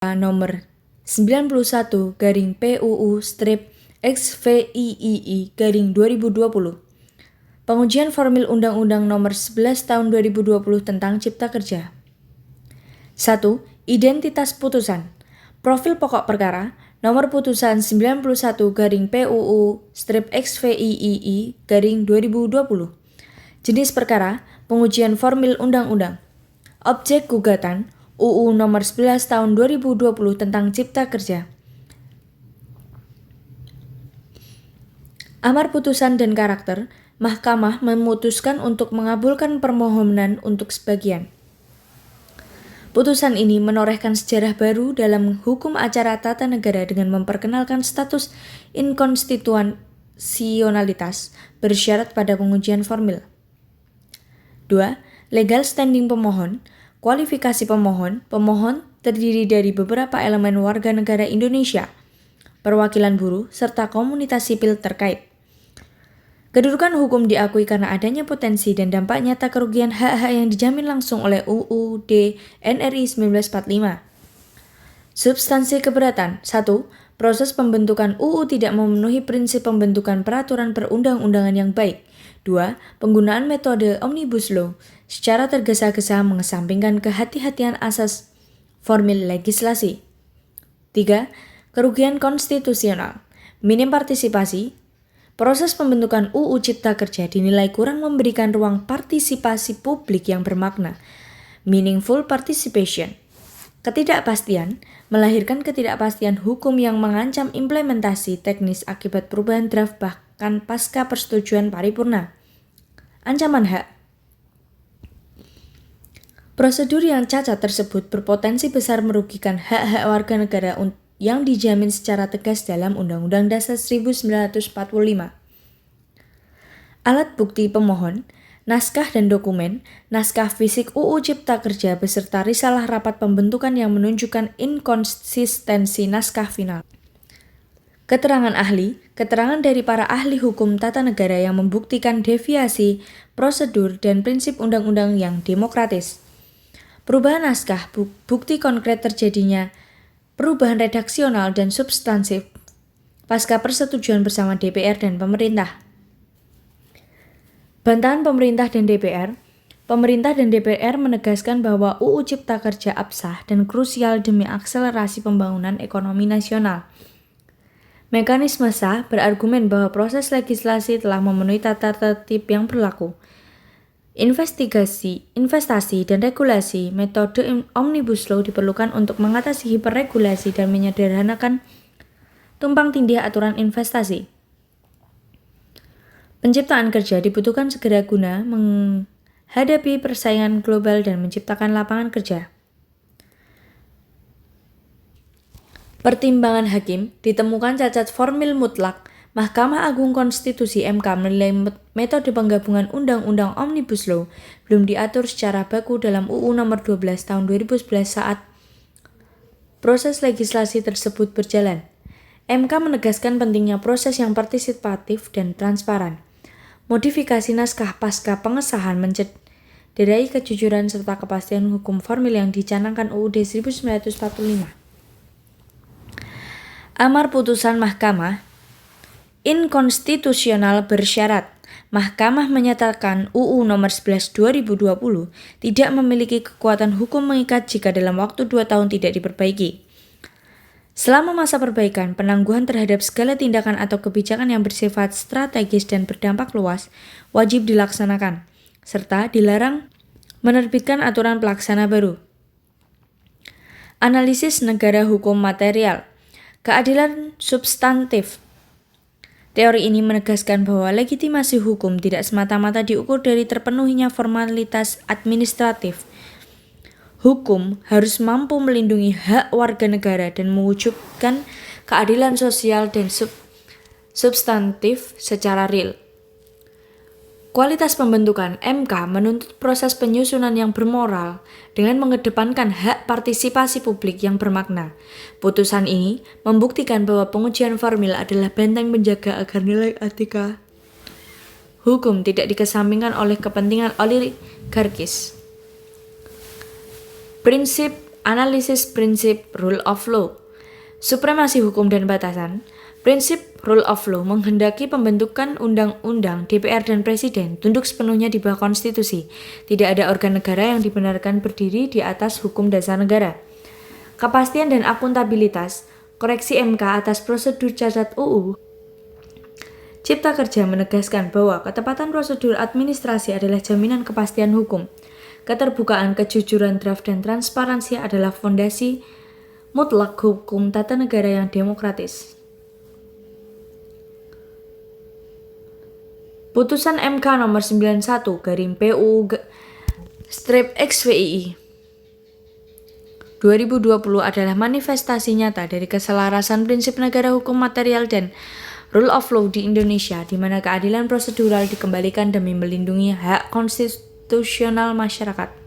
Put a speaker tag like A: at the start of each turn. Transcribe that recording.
A: nomor 91 garing PUU strip XVIII garing 2020. Pengujian formil Undang-Undang nomor 11 tahun 2020 tentang Cipta Kerja. 1. Identitas putusan. Profil pokok perkara, nomor putusan 91 garing PUU strip XVIII garing 2020. Jenis perkara, pengujian formil undang-undang. Objek gugatan, UU nomor 11 tahun 2020 tentang Cipta Kerja. Amar putusan dan karakter, Mahkamah memutuskan untuk mengabulkan permohonan untuk sebagian. Putusan ini menorehkan sejarah baru dalam hukum acara tata negara dengan memperkenalkan status inkonstitusionalitas bersyarat pada pengujian formil. 2. Legal standing pemohon. Kualifikasi pemohon. Pemohon terdiri dari beberapa elemen warga negara Indonesia, perwakilan buruh, serta komunitas sipil terkait. Kedudukan hukum diakui karena adanya potensi dan dampak nyata kerugian hak-hak yang dijamin langsung oleh UUD NRI 1945. Substansi keberatan. 1. Proses pembentukan UU tidak memenuhi prinsip pembentukan peraturan perundang-undangan yang baik. 2. Penggunaan metode Omnibus Law secara tergesa-gesa mengesampingkan kehati-hatian asas formil legislasi. 3. Kerugian konstitusional. Minim partisipasi. Proses pembentukan UU Cipta Kerja dinilai kurang memberikan ruang partisipasi publik yang bermakna. Meaningful participation. Ketidakpastian melahirkan ketidakpastian hukum yang mengancam implementasi teknis akibat perubahan draft bahkan pasca persetujuan paripurna. Ancaman hak. Prosedur yang cacat tersebut berpotensi besar merugikan hak-hak warga negara yang dijamin secara tegas dalam Undang-Undang Dasar 1945. Alat bukti pemohon, naskah dan dokumen, naskah fisik UU Cipta Kerja beserta risalah rapat pembentukan yang menunjukkan inkonsistensi naskah final. Keterangan ahli, keterangan dari para ahli hukum tata negara yang membuktikan deviasi, prosedur, dan prinsip undang-undang yang demokratis. Perubahan naskah, bukti konkret terjadinya perubahan redaksional dan substansif pasca persetujuan bersama DPR dan pemerintah. Bantahan pemerintah dan DPR. Pemerintah dan DPR menegaskan bahwa UU Cipta Kerja absah dan krusial demi akselerasi pembangunan ekonomi nasional. Mekanisme sah berargumen bahwa proses legislasi telah memenuhi tata tertib yang berlaku. Investasi dan regulasi, metode Omnibus Law diperlukan untuk mengatasi hiperregulasi dan menyederhanakan tumpang tindih aturan investasi. Penciptaan kerja dibutuhkan segera guna menghadapi persaingan global dan menciptakan lapangan kerja. Pertimbangan hakim, ditemukan cacat formil mutlak. Mahkamah Agung Konstitusi MK menilai metode penggabungan Undang-Undang Omnibus Law belum diatur secara baku dalam UU nomor 12 tahun 2011 saat proses legislasi tersebut berjalan. MK menegaskan pentingnya proses yang partisipatif dan transparan. Modifikasi naskah pasca pengesahan mencederai kejujuran serta kepastian hukum formil yang dicanangkan UUD 1945. Amar putusan Mahkamah inkonstitusional bersyarat. Mahkamah menyatakan UU nomor 11 2020 tidak memiliki kekuatan hukum mengikat jika dalam waktu 2 tahun tidak diperbaiki. Selama masa perbaikan, penangguhan terhadap segala tindakan atau kebijakan yang bersifat strategis dan berdampak luas wajib dilaksanakan, serta dilarang menerbitkan aturan pelaksana baru. Analisis negara hukum material. Keadilan substantif. Teori ini menegaskan bahwa legitimasi hukum tidak semata-mata diukur dari terpenuhinya formalitas administratif. Hukum harus mampu melindungi hak warga negara dan mewujudkan keadilan sosial dan substantif secara real. Kualitas pembentukan MK menuntut proses penyusunan yang bermoral dengan mengedepankan hak partisipasi publik yang bermakna. Putusan ini membuktikan bahwa pengujian formil adalah benteng penjaga agar nilai etika hukum tidak dikesampingkan oleh kepentingan oligarkis. Prinsip Analisis prinsip rule of law. Supremasi hukum dan batasan. Prinsip rule of law menghendaki pembentukan undang-undang DPR dan Presiden tunduk sepenuhnya di bawah konstitusi. Tidak ada organ negara yang dibenarkan berdiri di atas hukum dasar negara. Kepastian dan akuntabilitas. Koreksi MK atas prosedur cacat UU Cipta Kerja menegaskan bahwa ketepatan prosedur administrasi adalah jaminan kepastian hukum. Keterbukaan, kejujuran, draft, dan transparansi adalah fondasi mutlak hukum tata negara yang demokratis. Putusan MK nomor 91/PU/XWII 2020 adalah manifestasi nyata dari keselarasan prinsip negara hukum material dan rule of law di Indonesia, di mana keadilan prosedural dikembalikan demi melindungi hak konstitusional masyarakat.